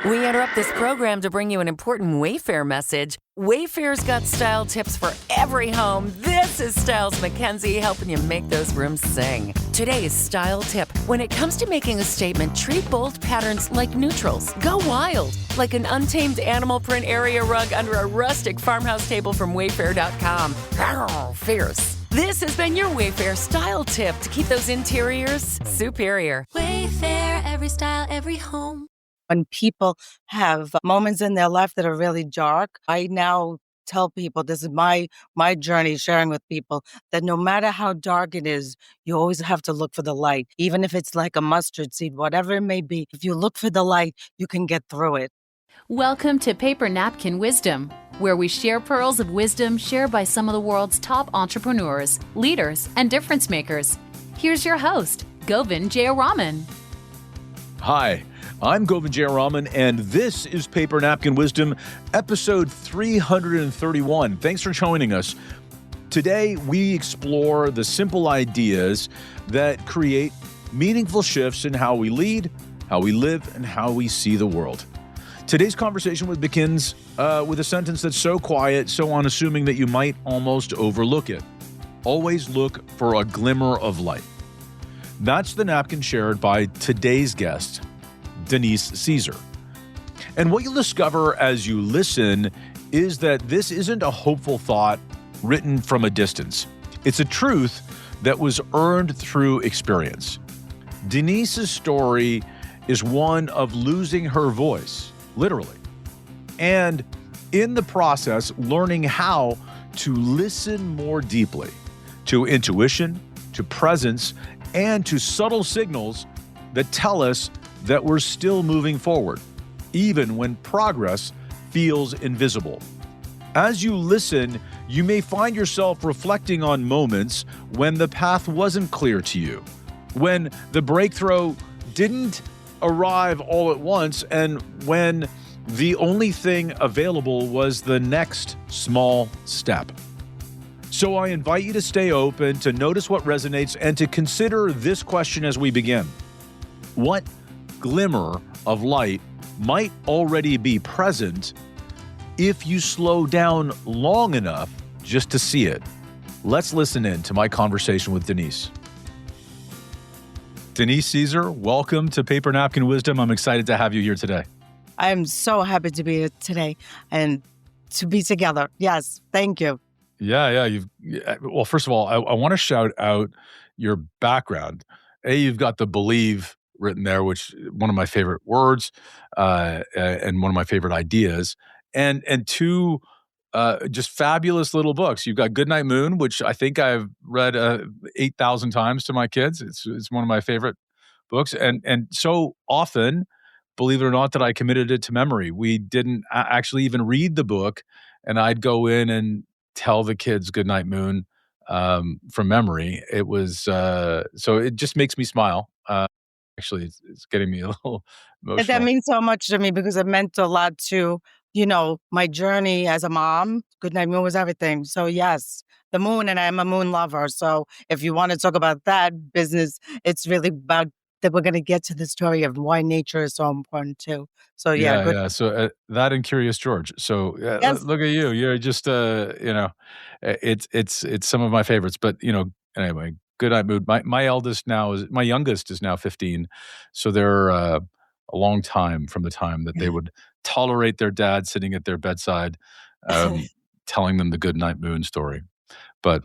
We interrupt this program to bring you an important Wayfair message. Wayfair's got style tips for every home. This is Styles McKenzie helping you make those rooms sing. Today's style tip. When it comes to making a statement, treat bold patterns like neutrals. Go wild, like an untamed animal print area rug under a rustic farmhouse table from Wayfair.com. Arr, fierce. This has been your Wayfair style tip to keep those interiors superior. Wayfair, every style, every home. When people have moments in their life that are really dark, I now tell people, this is my journey sharing with people, that no matter how dark it is, you always have to look for the light. Even if it's like a mustard seed, whatever it may be, if you look for the light, you can get through it. Welcome to Paper Napkin Wisdom, where we share pearls of wisdom shared by some of the world's top entrepreneurs, leaders, and difference makers. Here's your host, Govind Jayaraman. Hi, I'm Govind Jayaraman, and this is Paper Napkin Wisdom, episode 331. Thanks for joining us. Today, we explore the simple ideas that create meaningful shifts in how we lead, how we live, and how we see the world. Today's conversation begins with a sentence that's so quiet, so unassuming that you might almost overlook it. Always look for a glimmer of light. That's the napkin shared by today's guest, Denise Cesare. And what you'll discover as you listen is that this isn't a hopeful thought written from a distance. It's a truth that was earned through experience. Denise's story is one of losing her voice, literally, and in the process, learning how to listen more deeply to intuition, to presence, and to subtle signals that tell us that we're still moving forward, even when progress feels invisible. As you listen, you may find yourself reflecting on moments when the path wasn't clear to you, when the breakthrough didn't arrive all at once, and when the only thing available was the next small step. So I invite you to stay open, to notice what resonates, and to consider this question as we begin. What glimmer of light might already be present if you slow down long enough just to see it? Let's listen in to my conversation with Denise. Denise Cesare, welcome to Paper Napkin Wisdom. I'm excited to have you here today. I'm so happy to be here today and to be together. Yes, thank you. Yeah. Well, first of all, I want to shout out your background. You've got the believe written there, which one of my favorite words and one of my favorite ideas. And two, just fabulous little books. You've got Goodnight Moon, which I think I've read 8,000 times to my kids. It's one of my favorite books. And so often, believe it or not, that I committed it to memory. We didn't actually even read the book, and I'd go in and tell the kids Goodnight Moon from memory. It was, so it just makes me smile. Actually, it's getting me a little emotional. That means so much to me because it meant a lot to, my journey as a mom. Goodnight Moon was everything. So yes, the moon, and I'm a moon lover. So if you want to talk about that business, it's really about that we're going to get to the story of why nature is so important too. So yeah. So that and Curious George. So yes. Look at you. You're just, it's some of my favorites. But anyway, Goodnight Moon. My youngest is now 15. So they're a long time from the time that they would tolerate their dad sitting at their bedside, telling them the Goodnight Moon story. But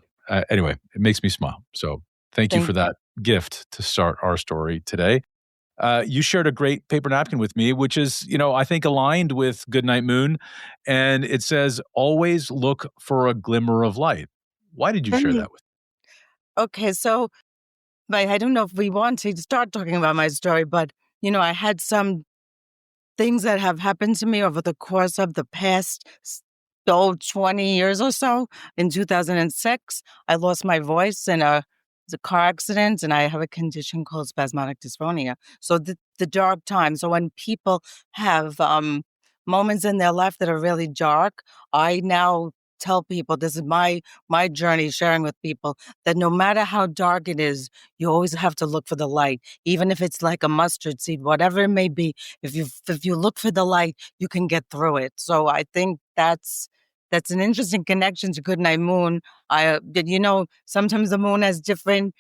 anyway, it makes me smile. So thank you for that gift to start our story today. You shared a great paper napkin with me, which is, I think aligned with Goodnight Moon. And it says, always look for a glimmer of light. Why did you share that with me? Okay, so I don't know if we want to start talking about my story, but, I had some things that have happened to me over the course of the past 20 years or so. In 2006, I lost my voice in a car accident, and I have a condition called spasmodic dysphonia. So the dark time. So when people have moments in their life that are really dark, I now tell people, this is my journey sharing with people, that no matter how dark it is, you always have to look for the light. Even if it's like a mustard seed, whatever it may be, if you look for the light, you can get through it. So I think that's an interesting connection to Goodnight Moon. Sometimes the moon has different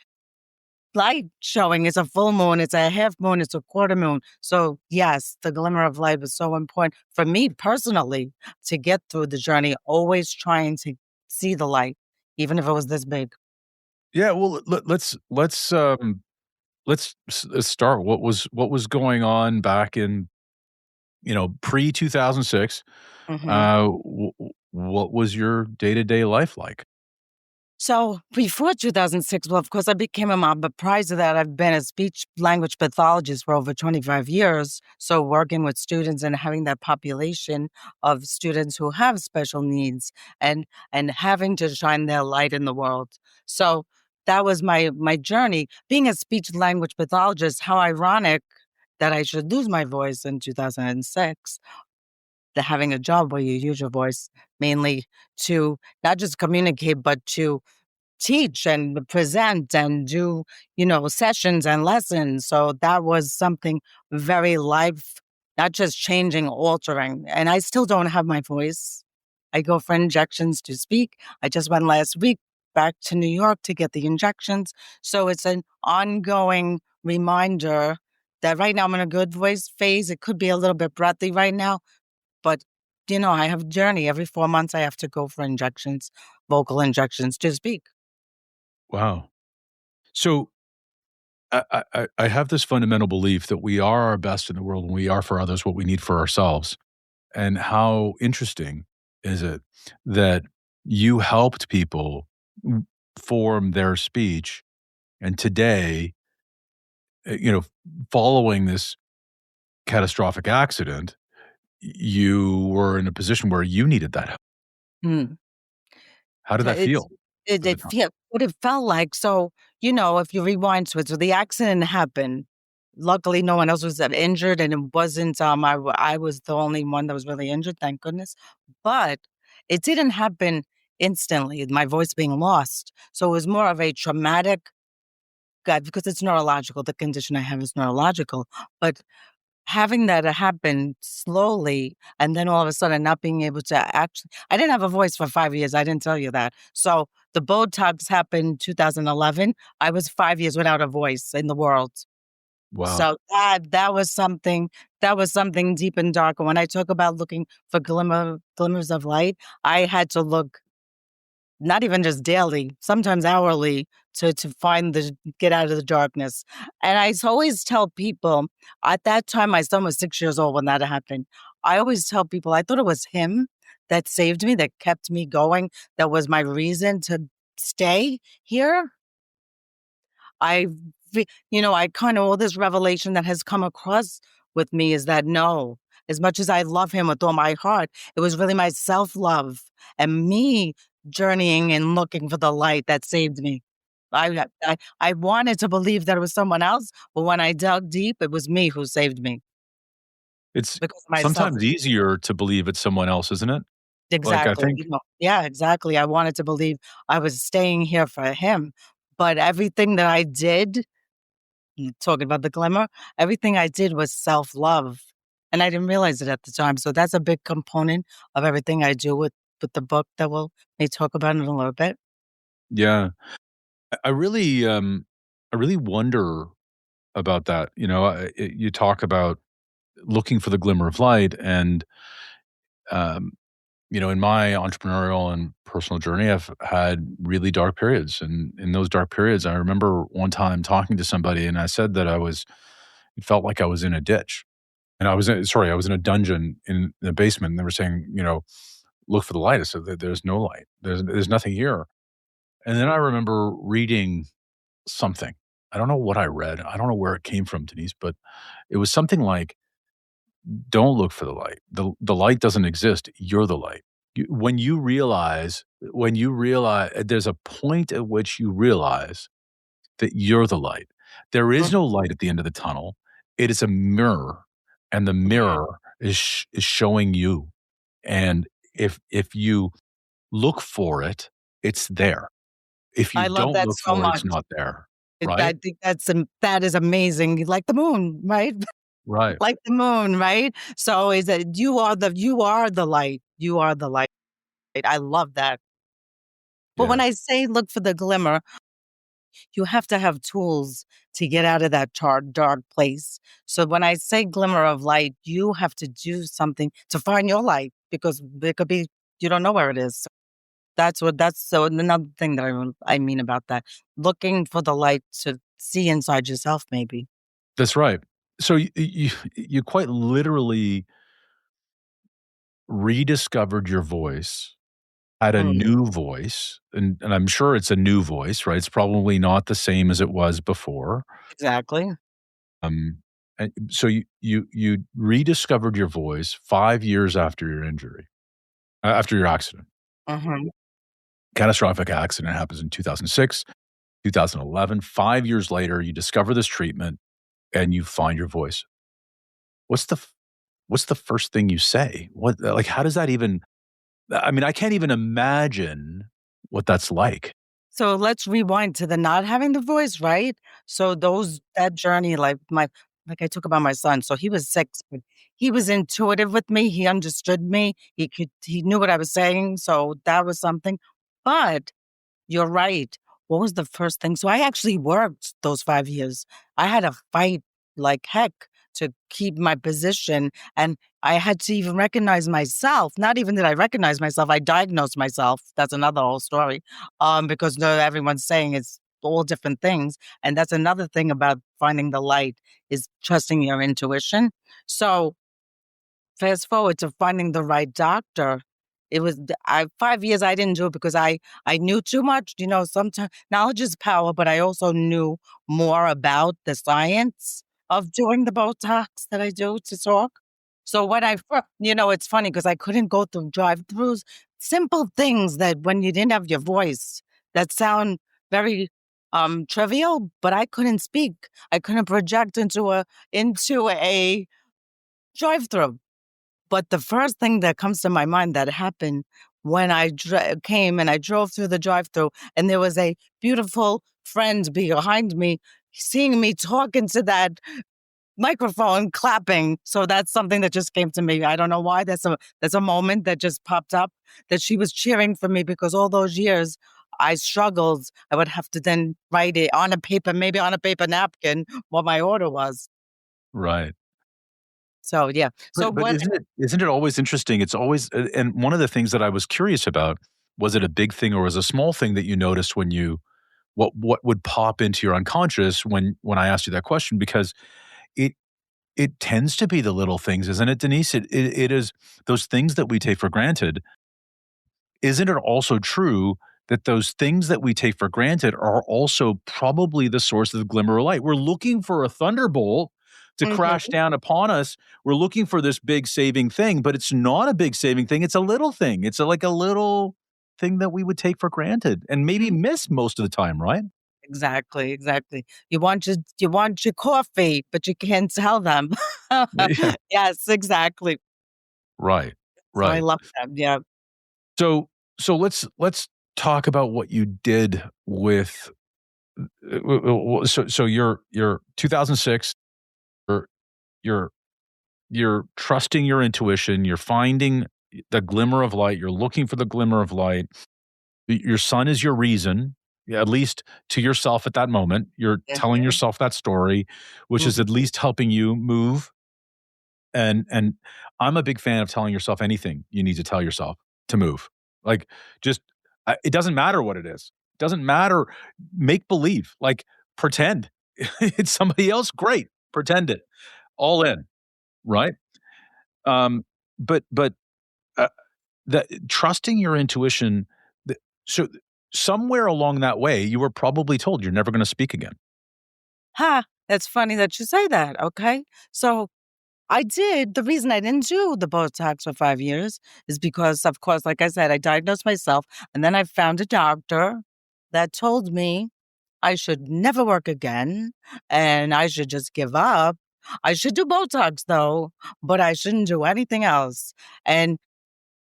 light showing. It's a full moon, it's a half moon, it's a quarter moon. So yes, the glimmer of light was so important for me personally to get through the journey, always trying to see the light, even if it was this big. Yeah, well, let's start. What was going on back in pre 2006? Mhm. What was your day to day life like? So before 2006, well, of course, I became a mom, but prior to that, I've been a speech language pathologist for over 25 years. So working with students and having that population of students who have special needs and having to shine their light in the world. So that was my journey. Being a speech language pathologist, how ironic that I should lose my voice in 2006, the having a job where you use your voice mainly to not just communicate, but to teach and present and do, sessions and lessons. So that was something very life, not just changing, altering. And I still don't have my voice. I go for injections to speak. I just went last week back to New York to get the injections. So it's an ongoing reminder that right now I'm in a good voice phase. It could be a little bit breathy right now, but I have a journey. Every 4 months I have to go for injections, vocal injections to speak. Wow. So I have this fundamental belief that we are our best in the world when we are for others what we need for ourselves. And how interesting is it that you helped people form their speech, and today, you know, following this catastrophic accident, you were in a position where you needed that help. Hmm. How did So that it's feel it at the it time? feel what it felt like. So, if you rewind to it, so the accident happened. Luckily, no one else was injured, and it wasn't. I was the only one that was really injured, thank goodness. But it didn't happen instantly. My voice being lost, so it was more of a traumatic. God, because it's neurological. The condition I have is neurological, but having that happen slowly and then all of a sudden not being able to actually I didn't have a voice for 5 years, I didn't tell you that. So, the Botox happened 2011. I was 5 years without a voice in the world. Wow. So, that was something deep and dark, and when I talk about looking for glimmers of light, I had to look not even just daily, sometimes hourly to find the get out of the darkness. And always tell people at that time, my son was 6 years old when that happened. I always tell people I thought it was him that saved me, that kept me going, that was my reason to stay here. I, I kind of all this revelation that has come across with me is that no, as much as I love him with all my heart, it was really my self love and me journeying and looking for the light that saved me. I wanted to believe that it was someone else, but when I dug deep, it was me who saved me It's because of myself. sometimes easier to believe it's someone else, isn't it? Like, I Exactly. think Yeah, exactly. I wanted to believe I was staying here for him, but everything that I did talking about the glimmer, everything I did was self-love, and I didn't realize it at the time, so that's a big component of everything I do with the book that we'll may talk about in a little bit. yeah. I really wonder about that. You talk about looking for the glimmer of light, and um, in my entrepreneurial and personal journey, I've had really dark periods, and in those dark periods, I remember one time talking to somebody, and I said that it felt like I was in a ditch, and I was in a dungeon in the basement, and they were saying, look for the light. I said that there's no light, there's nothing here, and then I remember reading something. I don't know what I read. I don't know where it came from, Denise, but it was something like, "Don't look for the light. The light doesn't exist. You're the light." When you realize there's a point at which you realize that you're the light. There is no light at the end of the tunnel. It is a mirror, and the Mhm. mirror is showing you. And if you look for it, it's there. If you I love don't that look so for it, it's much. not there, I right? think that is amazing. Like the moon, right? Right. Like the moon, right? So is that you are the light. You are the light. I love that. But when Yeah. I say look for the glimmer, you have to have tools to get out of that dark place. So when I say glimmer of light, you have to do something to find your light because it could be you don't know where it is. That's so another thing that I mean about that. Looking for the light to see inside yourself, maybe. That's right. So you quite literally rediscovered your voice, had a Mm, new voice, and I'm sure it's a new voice, right? It's probably not the same as it was before. exactly. Um, and so you rediscovered your voice 5 years after your injury, after your accident. Hmm. Catastrophic accident happens in 2006, 2011. 5 years later, you discover this treatment and you find your voice. What's the f what's the first thing you say? What like, how does that even I mean, I can't even imagine what that's like. So let's rewind to the not having the voice, right? So that journey, like I talk about my son. So he was 6, but he was intuitive with me. He understood me. He knew what I was saying. So that was something. But you're right. What was the first thing? So I actually worked those 5 years. I had to fight like heck to keep my position, and I had to even recognize myself. Not even did I recognize myself, I diagnosed myself. That's another whole story, because no everyone's saying it's all different things, and that's another thing about finding the light is trusting your intuition. So fast forward to finding the right doctor. It was 5 years I didn't do it because I knew too much. Sometimes knowledge is power, but I also knew more about the science of doing the Botox that I do to talk. So when it's funny because I couldn't go through drive-throughs, simple things that when you didn't have your voice that sound very trivial, but I couldn't speak. I couldn't project into a drive-through. But the first thing that comes to my mind that happened when I came and I drove through the drive-through, and there was a beautiful friend behind me, seeing me talking to that microphone, clapping. So that's something that just came to me. I don't know why. That's a moment that just popped up that she was cheering for me because all those years I struggled. I would have to then write it on a paper, maybe on a paper napkin, what my order was. Right. So yeah. So But what? isn't it always interesting? It's always and one of the things that I was curious about, was it a big thing or was it a small thing that you noticed when you what would pop into your unconscious when I asked you that question? Because it it tends to be the little things, isn't it, Denise? It is those things that we take for granted. Isn't it also true that those things that we take for granted are also probably the source of the glimmer of light? We're looking for a thunderbolt to crash Mhm, down upon us. We're looking for this big saving thing, but it's not a big saving thing. It's a little thing. It's like a little thing that we would take for granted and maybe mhm. miss most of the time, right? Exactly, exactly. You want your coffee, but you can't tell them. Yeah. Yes, exactly. Right. So I Right. love that, yeah. So let's talk about what you did with so you're 2006, you're you're you're trusting your intuition, you're finding the glimmer of light, you're looking for the glimmer of light. Your son is your reason, yeah, at least to yourself at that moment. You're telling Mhm, yourself that story, which is mhm, at least helping you move. And I'm a big fan of telling yourself anything you need to tell yourself to move. Like, just it doesn't matter what it is. It doesn't matter. Make believe. Like, pretend it's somebody else. Great, pretend it. All in, right? Um, but uh, that trusting your intuition. th- So somewhere along that way, you were probably told you're never going to speak again. Ha! That's funny that you say that, okay? So I did. The reason I didn't do the Botox for 5 years is because, of course, like I said, I diagnosed myself, and then I found a doctor that told me I should never work again, and I should just give up. I should do Botox, though, but I shouldn't do anything else, and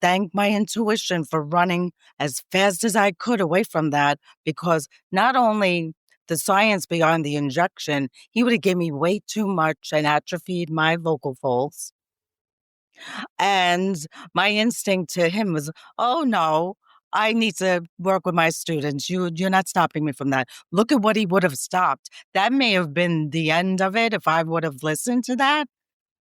thank my intuition for running as fast as I could away from that, because not only the science beyond the injection, he would have given me way too much and atrophied my vocal folds. And my instinct to him was, oh no, I need to work with my students. You're not stopping me from that. Look at what he would have stopped. That may have been the end of it if I would have listened to that.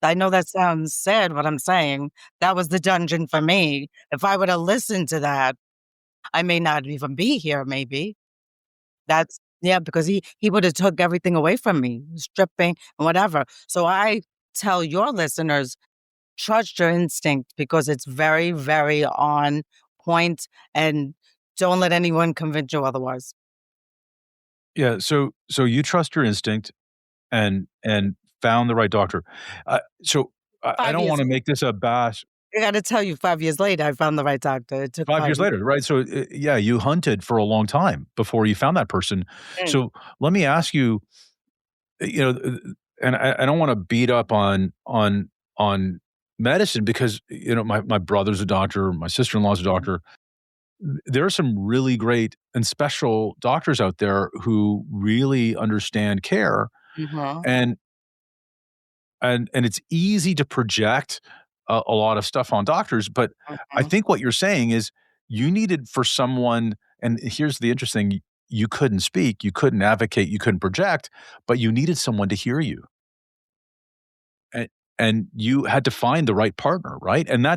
I know that sounds sad what I'm saying. That was the dungeon for me. If I would have listened to that, I may not even be here, maybe. That's yeah, because he would have took everything away from me, stripping and whatever. So I tell your listeners, trust your instinct because it's very, very on point, and don't let anyone convince you otherwise. Yeah. So you trust your instinct and found the right doctor. So I Five don't years want to make this a bash. I gotta tell you, 5 years later, I found the right doctor. It took 5 5 years years. later, right? So, yeah, you hunted for a long time before you found that person. Mm, So, let me ask you, and I don't wanna beat up on medicine because, my brother's a doctor, my sister-in-law's a doctor. There are some really great and special doctors out there who really understand care, mhm, and it's easy to project a lot of stuff on doctors, but I mhm. think what you're saying is you needed for someone, and here's the interesting, you couldn't speak, you couldn't advocate, you couldn't project, but you needed someone to hear you. And you had to find the right partner, right? And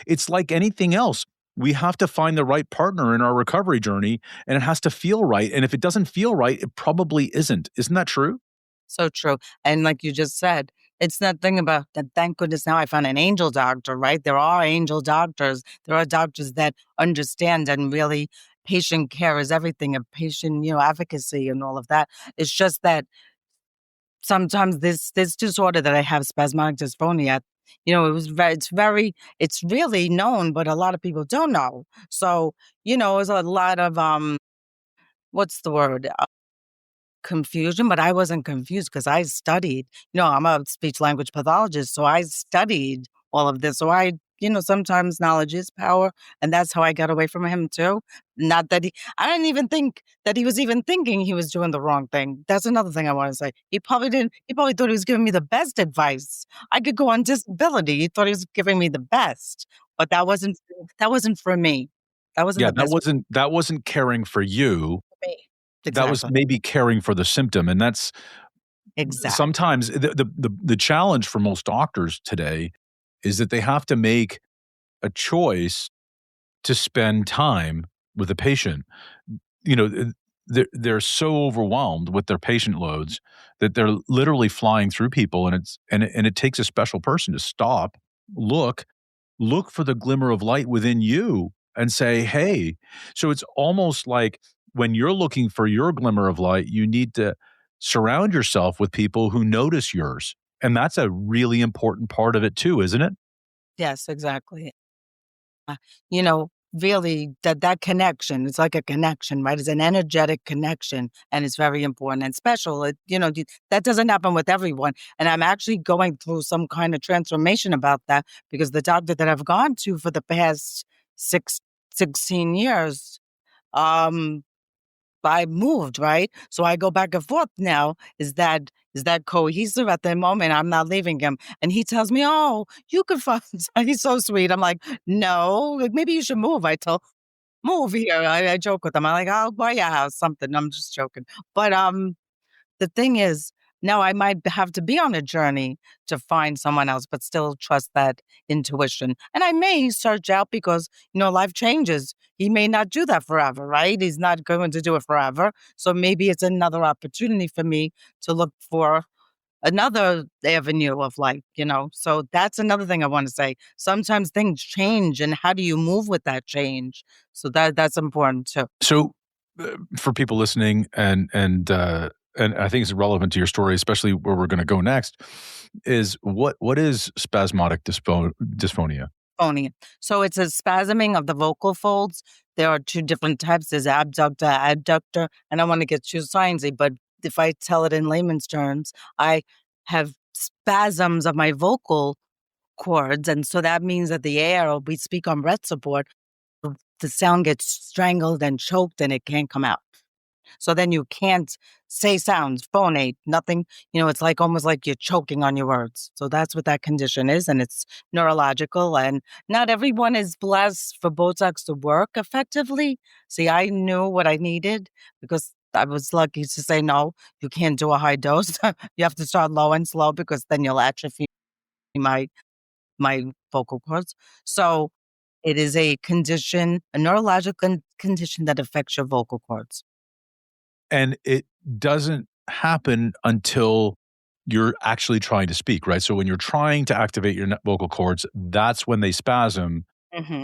it's like anything else. We have to find the right partner in our recovery journey, and it has to feel right. And if it doesn't feel right, it probably isn't. Isn't that true? So true. And like you just said, it's nothing about that. Thank goodness now I found an angel doctor, right? There are angel doctors. There are doctors that understand and really patient care is everything, and patient, advocacy and all of that. It's just that sometimes this disorder that I have, spasmodic dysphonia, it's really known, but a lot of people don't know. So, there's a lot of what's the word? Confusion, but I wasn't confused because I studied. I'm a speech language pathologist, so I studied all of this. So sometimes knowledge is power, and that's how I got away from him too. Not that I didn't even think that he was even thinking he was doing the wrong thing. That's another thing I want to say. He probably didn't, he probably thought he was giving me the best advice. I could go on disability. He thought he was giving me the best, but that wasn't for me. That wasn't Yeah, the best that wasn't caring for you. for me. That was Exactly. maybe caring for the symptom, and that's Exactly. sometimes the challenge for most doctors today is that they have to make a choice to spend time with the patient. You know, they're so overwhelmed with their patient loads that they're literally flying through people, and it takes a special person to stop, look, for the glimmer of light within you and say, "Hey." So it's almost like when you're looking for your glimmer of light, you need to surround yourself with people who notice yours. And that's a really important part of it too, isn't it? Yes, exactly. Uh, really that connection, it's like a connection, right? It's an energetic connection, and it's very important and special. That doesn't happen with everyone. And I'm actually going through some kind of transformation about that because the doctor that I've gone to for the past six, 16 years, um, I moved, right? So I go back and forth now. Is that cohesive at the moment? I'm not leaving him. And he tells me, oh, you could find he's so sweet. I'm like, no, like, maybe you should move. I tell move here. I joke with him. I'm like, I'll buy you a house, something. I'm just joking. But the thing is, now I might have to be on a journey to find someone else, but still trust that intuition. And I may search out because, life changes. He may not do that forever, right? He's not going to do it forever. So maybe it's another opportunity for me to look for another avenue of life. So that's another thing I want to say. Sometimes things change, and how do you move with that change? So that's important too. So, for people listening, and I think it's relevant to your story, especially where we're going to go next, is what is spasmodic dysphonia? Phonia. So it's a spasming of the vocal folds. There are two different types. There's abductor, adductor, and I want to get too sciencey, but if I tell it in layman's terms, I have spasms of my vocal cords. And so that means that the air, we speak on breath support, the sound gets strangled and choked and it can't come out. So then you can't say sounds, phonate, nothing. It's like almost like you're choking on your words. So that's what that condition is. And it's neurological. And not everyone is blessed for Botox to work effectively. See, I knew what I needed because I was lucky to say, no, you can't do a high dose. You have to start low and slow because then you'll atrophy my vocal cords. So it is a condition, a neurological condition that affects your vocal cords. And it doesn't happen until you're actually trying to speak, right? So when you're trying to activate your vocal cords, that's when they spasm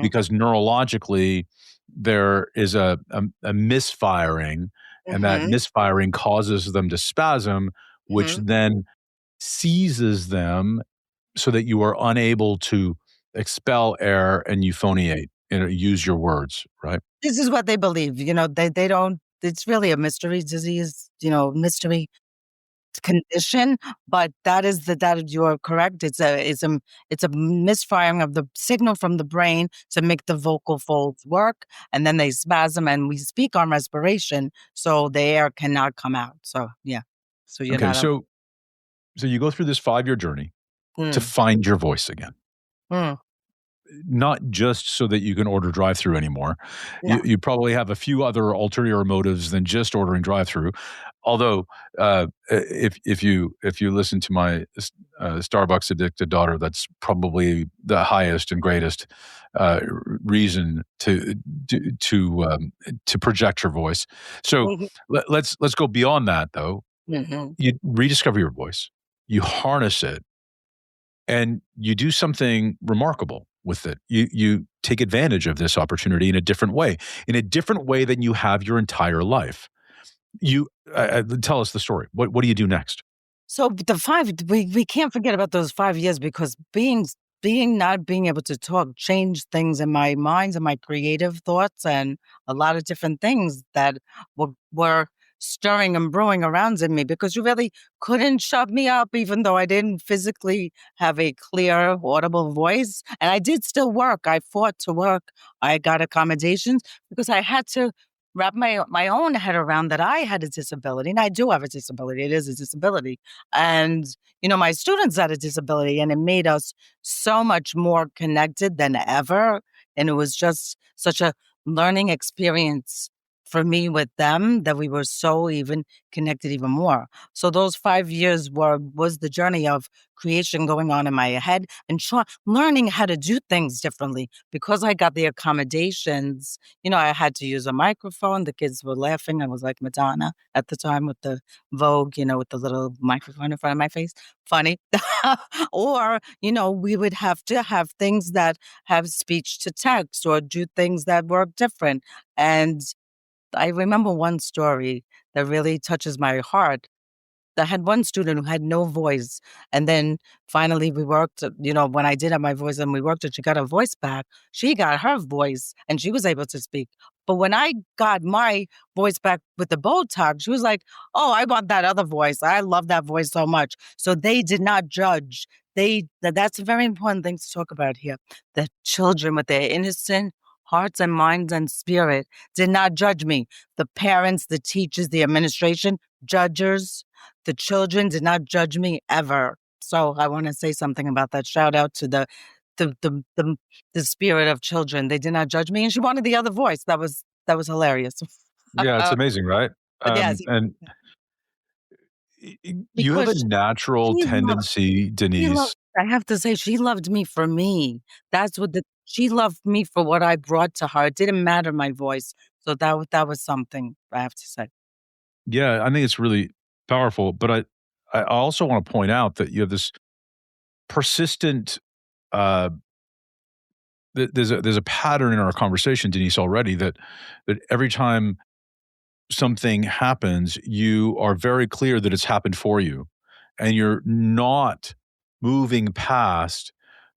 because neurologically there is a misfiring, and that misfiring causes them to spasm, which then seizes them so that you are unable to expel air and euphoniate, use your words, right? This is what they believe. They don't, it's really a mystery disease, mystery condition, but that you're correct. It's a misfiring of the signal from the brain to make the vocal folds work, and then they spasm, and we speak on respiration, so the air cannot come out. So yeah, so you're Okay, not. so you go through this 5-year journey to find your voice again. Not just so that you can order drive-through anymore. No. You probably have a few other ulterior motives than just ordering drive-through. Although, if you listen to my Starbucks addicted daughter, that's probably the highest and greatest reason to project your voice. So let's go beyond that, though. You rediscover your voice, you harness it, and you do something remarkable with it. You take advantage of this opportunity in a different way than you have your entire life. You tell us the story. What do you do next? So we can't forget about those 5 years because not being able to talk changed things in my mind and my creative thoughts and a lot of different things that were stirring and brewing around in me because you really couldn't shove me up even though I didn't physically have a clear, audible voice. And I did still work. I fought to work. I got accommodations because I had to wrap my own head around that I had a disability. And I do have a disability. It is a disability. And, my students had a disability and it made us so much more connected than ever. And it was just such a learning experience for me with them that we were so even connected even more. So those 5 years was the journey of creation going on in my head and learning how to do things differently. Because I got the accommodations, I had to use a microphone. The kids were laughing. I was like Madonna at the time with the Vogue, with the little microphone in front of my face. Funny. Or, we would have to have things that have speech to text or do things that work different. And I remember one story that really touches my heart. I had one student who had no voice. And then finally we worked, when I did have my voice and we worked and she got her voice back, she got her voice and she was able to speak. But when I got my voice back with the Botox, she was like, oh, I want that other voice. I love that voice so much. So they did not judge. That's a very important thing to talk about here. The children with their innocent hearts and minds and spirit did not judge me. The parents, the teachers, the administration, judges, the children did not judge me ever. So I want to say something about that. Shout out to the spirit of children. They did not judge me, and she wanted the other voice. That was hilarious. Yeah, it's amazing, right? Yes, And you have a natural tendency, Denise. I have to say, she loved me for me. That's what she loved me for what I brought to her. It didn't matter my voice. So that was something I have to say. Yeah, I think it's really powerful. But I also want to point out that you have this persistent. There's a pattern in our conversation, Denise, already that every time something happens, you are very clear that it's happened for you, and you're not moving past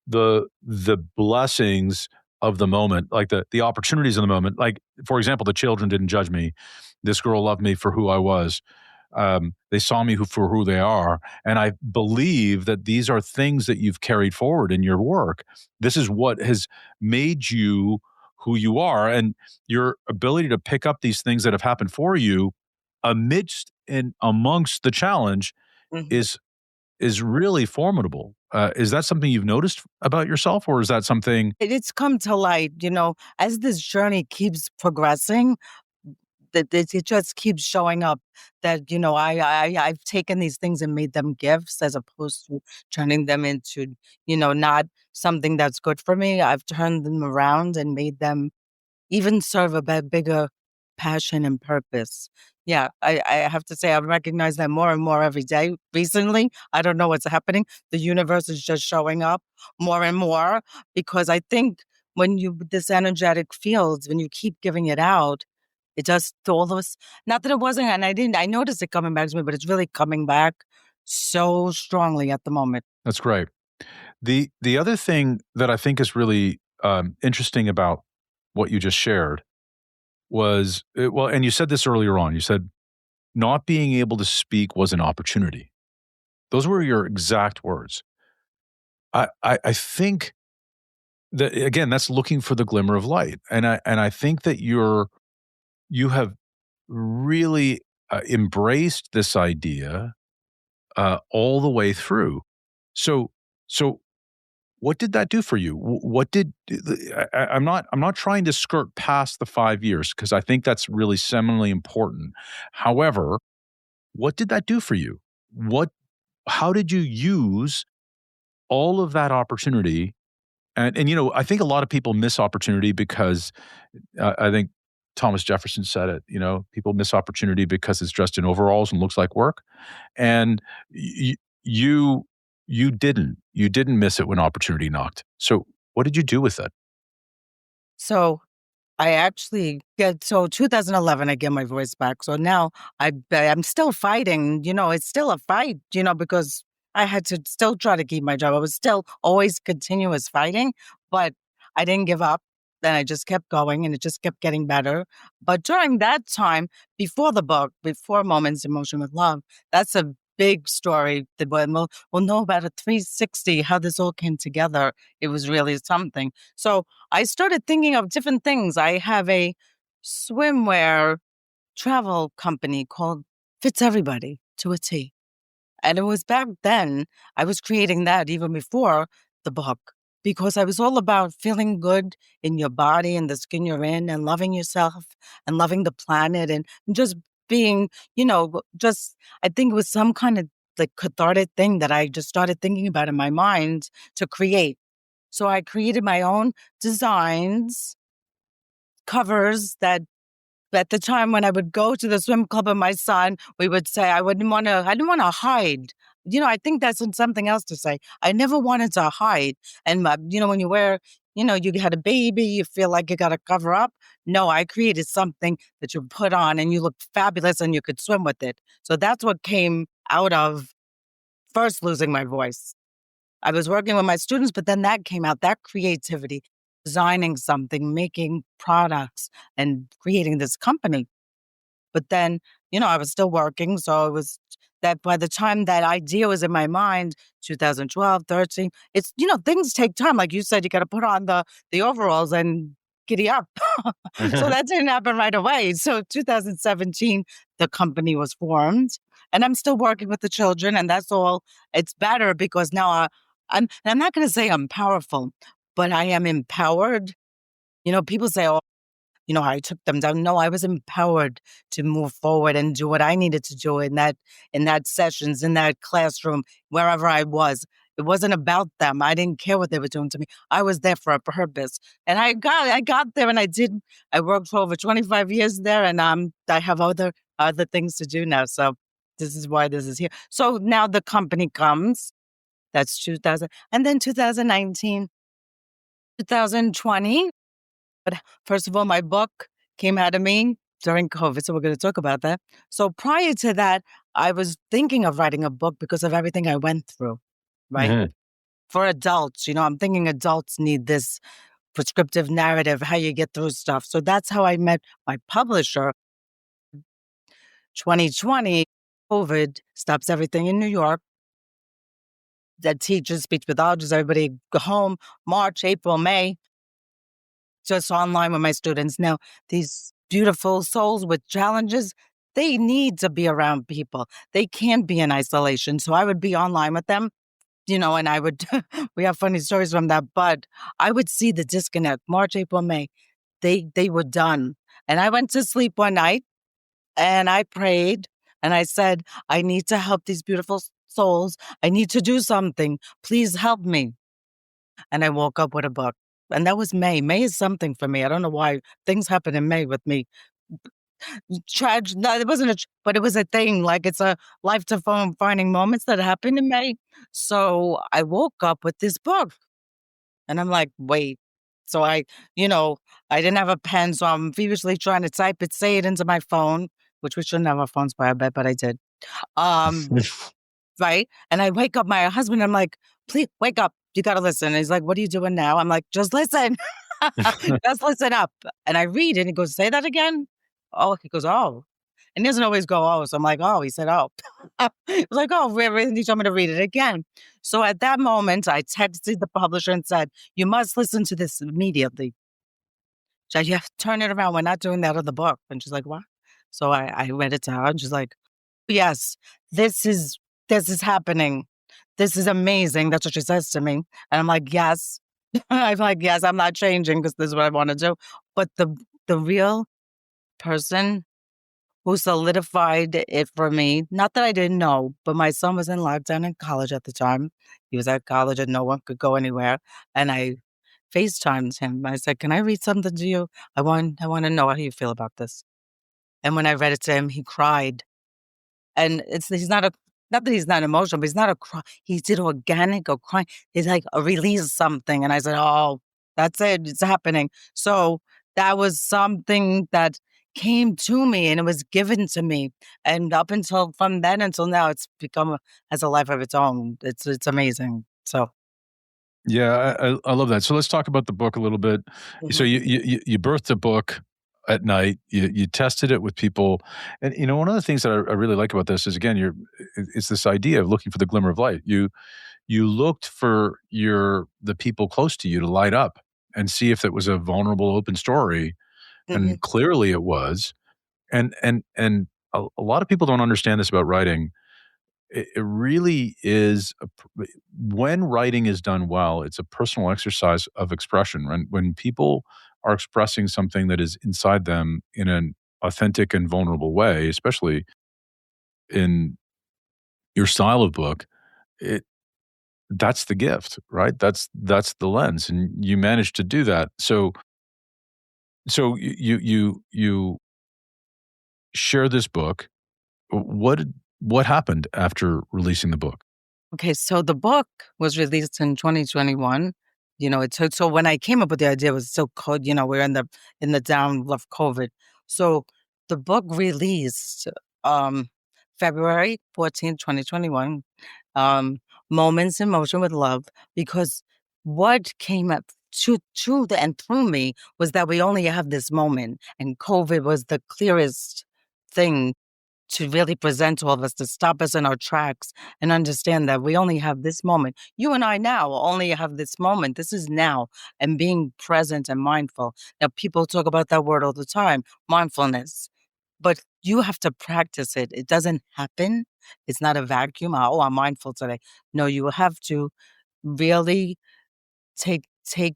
the blessings of the moment, like the opportunities of the moment. Like, for example, the children didn't judge me. This girl loved me for who I was. They saw me for who they are. And I believe that these are things that you've carried forward in your work. This is what has made you who you are. And your ability to pick up these things that have happened for you amidst and amongst the challenge Mhm. is really formidable. Is that something you've noticed about yourself, or is that something? It's come to light, as this journey keeps progressing, that it just keeps showing up that, I've taken these things and made them gifts as opposed to turning them into, not something that's good for me. I've turned them around and made them even serve a bigger passion and purpose. Yeah, I have to say, I recognize that more and more every day recently. I don't know what's happening. The universe is just showing up more and more because I think this energetic field, when you keep giving it out, it does all those, not that it wasn't, and I noticed it coming back to me, but it's really coming back so strongly at the moment. That's great. The other thing that I think is really interesting about what you just shared was well, and you said this earlier on. You said not being able to speak was an opportunity. Those were your exact words. I think that again, that's looking for the glimmer of light, and I think that you have really embraced this idea all the way through. So what did that do for you? What did I'm not trying to skirt past the 5 years because I think that's really seminally important. However, what did that do for you? What how did you use all of that opportunity? And I think a lot of people miss opportunity because I think Thomas Jefferson said it, people miss opportunity because it's dressed in overalls and looks like work. And you you didn't miss it when opportunity knocked. So what did you do with it? So I actually get so 2011, I get my voice back. So now I'm still fighting. It's still a fight. Because I had to still try to keep my job. I was still always continuous fighting, but I didn't give up. Then I just kept going, and it just kept getting better. But during that time, before the book, before Moments in Motion with Love, that's a big story. That we'll know about a 360 how this all came together. It was really something. So I started thinking of different things. I have a swimwear travel company called Fits Everybody to a T. And it was back then, I was creating that even before the book because I was all about feeling good in your body and the skin you're in and loving yourself and loving the planet and just being, I think it was some kind of like cathartic thing that I just started thinking about in my mind to create. So I created my own designs, covers that at the time when I would go to the swim club with my son, we would say I didn't want to hide. I think that's something else to say. I never wanted to hide. And, when you wear, you had a baby, you feel like you got to cover up. No, I created something that you put on and you look fabulous and you could swim with it. So that's what came out of first losing my voice. I was working with my students, but then that came out, that creativity, designing something, making products, and creating this company. But then, I was still working. So it was that by the time that idea was in my mind, 2012, 13, it's, things take time. Like you said, you got to put on the overalls and giddy up. So that didn't happen right away. So 2017, the company was formed and I'm still working with the children. And that's all. It's better because now I'm not going to say I'm powerful, but I am empowered. People say, oh, I took them down. No, I was empowered to move forward and do what I needed to do in that sessions, in that classroom, wherever I was. It wasn't about them. I didn't care what they were doing to me. I was there for a purpose. And I got there and I worked for over 25 years there and I have other things to do now. So this is why this is here. So now the company comes. That's 2000. And then 2019, 2020. But first of all, my book came out of me during COVID, so we're going to talk about that. So prior to that, I was thinking of writing a book because of everything I went through, right? Mhm. For adults, I'm thinking adults need this prescriptive narrative, how you get through stuff. So that's how I met my publisher, 2020. COVID stops everything in New York. The teachers, speech pathologists, everybody go home, March, April, May, just online with my students. Now, these beautiful souls with challenges, they need to be around people. They can't be in isolation. So I would be online with them, and I would, we have funny stories from that, but I would see the disconnect. March, April, May, they were done. And I went to sleep one night and I prayed and I said, I need to help these beautiful souls. I need to do something. Please help me. And I woke up with a book. And that was May. May is something for me. I don't know why things happen in May with me. Tragic. No, it wasn't but it was a thing. Like it's a life defining moments that happened in May. So I woke up with this book and I'm like, wait. So you know, I didn't have a pen. So I'm feverishly trying to type it, say it into my phone, which we shouldn't have our phones by, I bet, but I did. Um, right? And I wake up my husband, I'm like, please wake up. You got to listen. And he's like, what are you doing now? I'm like, just listen. Just listen up. And I read it and he goes, say that again. Oh, he goes, oh. And he doesn't always go, oh. So I'm like, oh, he said, oh. He was like, oh, really? He told me to read it again. So at that moment, I texted the publisher and said, you must listen to this immediately. She's like, you have to turn it around. We're not doing that on the book. And she's like, what? So I read it to her and she's like, yes, this is happening. This is amazing. That's what she says to me. And I'm like, yes. I'm like, yes, I'm not changing because this is what I want to do. But the real person who solidified it for me, not that I didn't know, but my son was in lockdown in college at the time. He was at college and no one could go anywhere. And I FaceTimed him. I said, can I read something to you? I want to know how you feel about this. And when I read it to him, he cried. And he's not that he's not emotional, but he's not a cry. He did organic or crying. He's like a release something. And I said, oh, that's it. It's happening. So that was something that came to me and it was given to me. And up until from then until now, it's become has a life of its own. It's amazing. So Yeah, I love that. So let's talk about the book a little bit. So you birthed a book at night. You tested it with people, and one of the things that I really like about this is again, it's this idea of looking for the glimmer of light. You looked for the people close to you to light up and see if it was a vulnerable, open story, and clearly it was. And a lot of people don't understand this about writing. It really is when writing is done well, it's a personal exercise of expression. When people are expressing something that is inside them in an authentic and vulnerable way, especially in your style of book, that's the gift, right? That's the lens, and you managed to do that. So you share this book. What happened after releasing the book? Okay, so the book was released in 2021. It took so when I came up with the idea, it was so cold. We're in the down of COVID. So the book released February 14th, 2021. Moments in Motion with Love, because what came up to the and through me was that we only have this moment, and COVID was the clearest thing to really present to all of us, to stop us in our tracks and understand that we only have this moment. You and I now only have this moment. This is now, and being present and mindful. Now, people talk about that word all the time, mindfulness, but you have to practice it. It doesn't happen. It's not a vacuum. Oh, I'm mindful today. No, you have to really take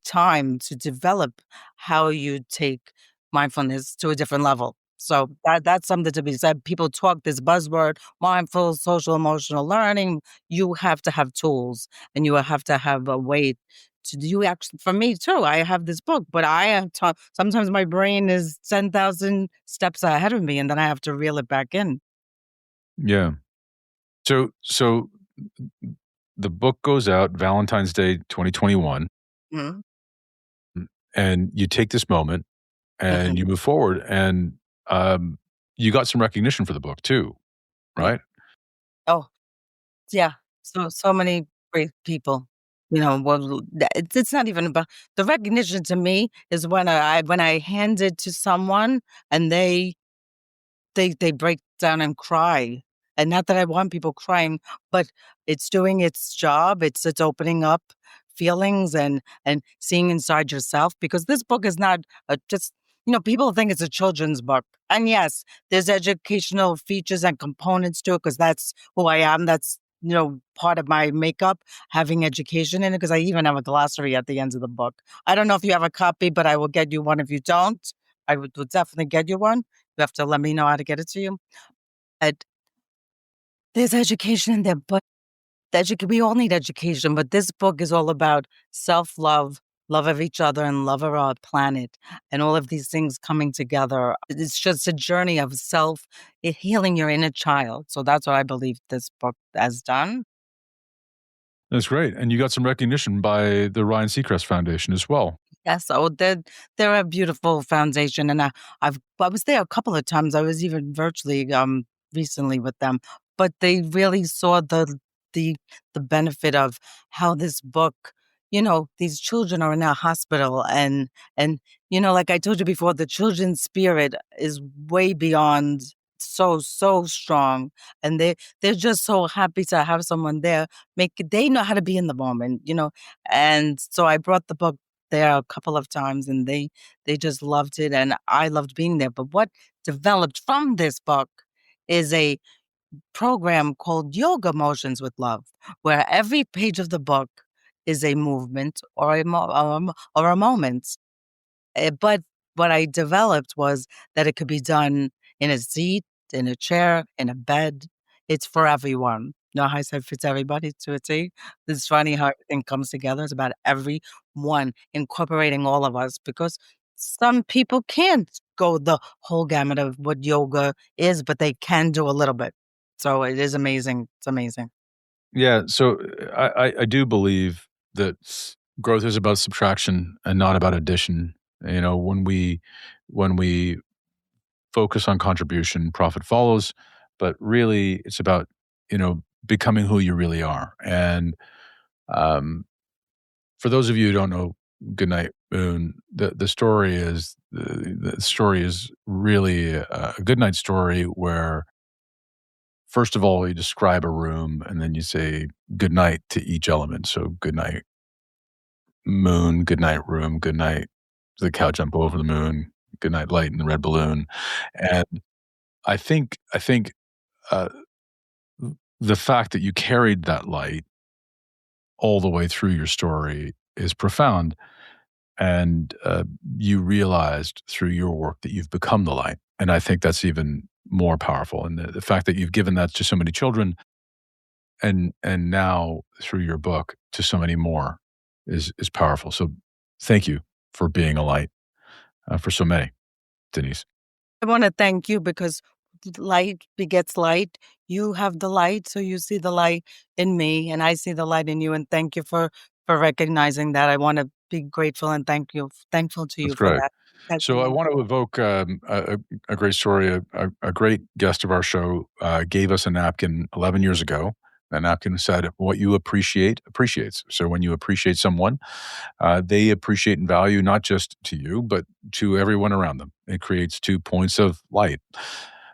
time to develop how you take mindfulness to a different level. So that's something to be said. People talk this buzzword, mindful, social, emotional learning. You have to have tools and you have to have a way to do actually. For me too, I have this book, but I have sometimes my brain is 10,000 steps ahead of me and then I have to reel it back in. Yeah. So the book goes out Valentine's Day 2021. Mhm. And you take this moment and you move forward, and you got some recognition for the book too, right? Oh, yeah. So many great people. Well, it's not even about the recognition to me is when I hand it to someone and they break down and cry And not that I want people crying, but it's doing its job. It's opening up feelings and seeing inside yourself, because this book is not just, people think it's a children's book. And yes, there's educational features and components to it, because that's who I am. That's, part of my makeup, having education in it, because I even have a glossary at the end of the book. I don't know if you have a copy, but I will get you one if you don't. I would definitely get you one. You have to let me know how to get it to you. But there's education in there, but we all need education, but this book is all about self-love, love of each other, and love of our planet, and all of these things coming together. It's just a journey of healing your inner child. So that's what I believe this book has done. That's great. And you got some recognition by the Ryan Seacrest Foundation as well. Yes, so they're a beautiful foundation, and I was there a couple of times. I was even virtually recently with them, but they really saw the the benefit of how this book, these children are in a hospital, and like I told you before, the children's spirit is way beyond so strong, and they're just so happy to have someone there. They know how to be in the moment, and so I brought the book there a couple of times, and they just loved it, and I loved being there. But what developed from this book is a program called Yoga Motions with Love, where every page of the book is a movement or a moment. But what I developed was that it could be done in a seat, in a chair, in a bed. It's for everyone. You know how I said fits everybody to a T? It's funny how everything comes together. It's about everyone, incorporating all of us, because some people can't go the whole gamut of what yoga is, but they can do a little bit. So it is amazing. It's amazing. Yeah. So I do believe that growth is about subtraction and not about addition. When we focus on contribution, profit follows, but really it's about, becoming who you really are. And for those of you who don't know Goodnight Moon, the story is really a Goodnight story where, first of all, you describe a room and then you say goodnight to each element. So goodnight moon, goodnight room, goodnight the cow jump over the moon, goodnight light and the red balloon. And I think uh, the fact that you carried that light all the way through your story is profound. And you realized through your work that you've become the light. And I think that's even more powerful. And the fact that you've given that to so many children and now through your book to so many more is powerful. So thank you for being a light for so many, Denise. I want to thank you, because light begets light. You have the light, so you see the light in me, and I see the light in you. And thank you for recognizing that. I want to be grateful and thankful to That's you for great. that. So I Catching want to evoke a great story. A great guest of our show gave us a napkin 11 years ago. That napkin said, "What you appreciate appreciates." So when you appreciate someone, they appreciate and value not just to you, but to everyone around them. It creates 2 points of light,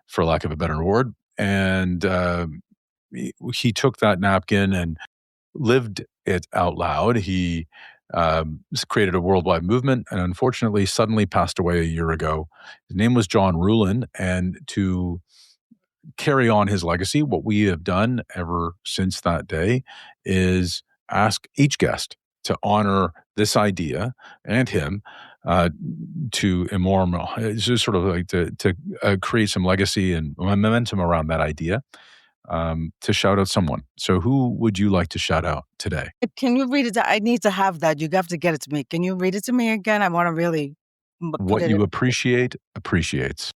for lack of a better word. And he took that napkin and lived it out loud. He created a worldwide movement and unfortunately suddenly passed away a year ago. His name was John Rulin. And to carry on his legacy, what we have done ever since that day is ask each guest to honor this idea and him uh, to immortal, it's just sort of like to create some legacy and momentum around that idea, to shout out someone. So who would you like to shout out today? Can you read it? I need to have that. You have to get it to me. Can you read it to me again? I want to really put What it you appreciate appreciates.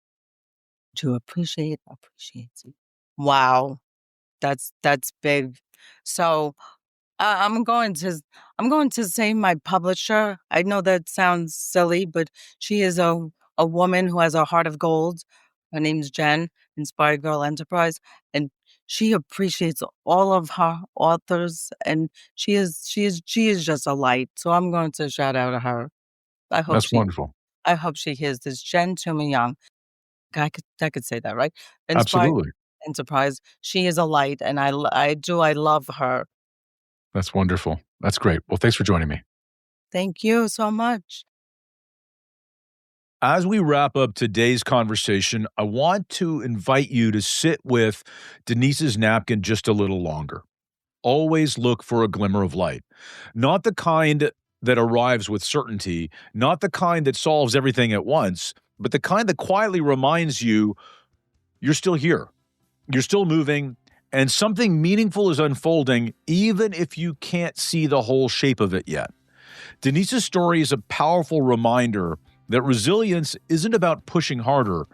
to appreciate it. Wow, that's big. So I'm going to say my publisher. I know that sounds silly, but she is a woman who has a heart of gold. Her name's Jen, Inspired Girl Enterprise, and she appreciates all of her authors, and she is just a light. So I'm going to shout out to her. I hope That's she wonderful. I hope she hears this. Jen Young. I could say that, right? Inspired Absolutely. enterprise. She is a light, and I love her. That's wonderful. That's great. Well, thanks for joining me. Thank you so much. As we wrap up today's conversation, I want to invite you to sit with Denise's napkin just a little longer. Always look for a glimmer of light, not the kind that arrives with certainty, not the kind that solves everything at once, but the kind that quietly reminds you you're still here, you're still moving, and something meaningful is unfolding, even if you can't see the whole shape of it yet. Denise's story is a powerful reminder that resilience isn't about pushing harder.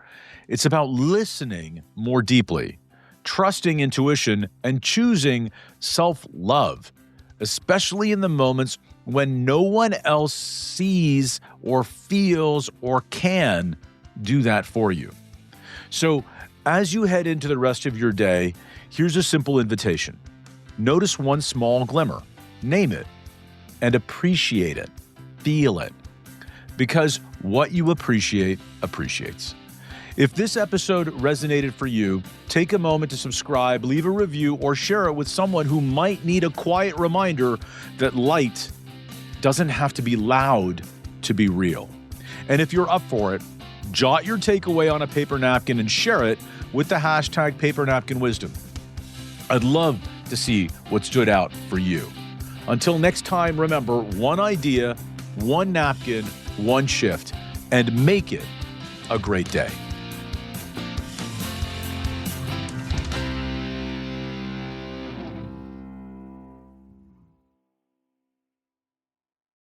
It's about listening more deeply, trusting intuition, and choosing self-love, especially in the moments when no one else sees or feels or can do that for you. So as you head into the rest of your day, here's a simple invitation. Notice one small glimmer, name it, and appreciate it. Feel it. Because what you appreciate appreciates. If this episode resonated for you, take a moment to subscribe, leave a review, or share it with someone who might need a quiet reminder that light doesn't have to be loud to be real. And if you're up for it, jot your takeaway on a paper napkin and share it with the hashtag #PaperNapkinWisdom. I'd love to see what stood out for you. Until next time, remember, one idea, one napkin, one shift, and make it a great day.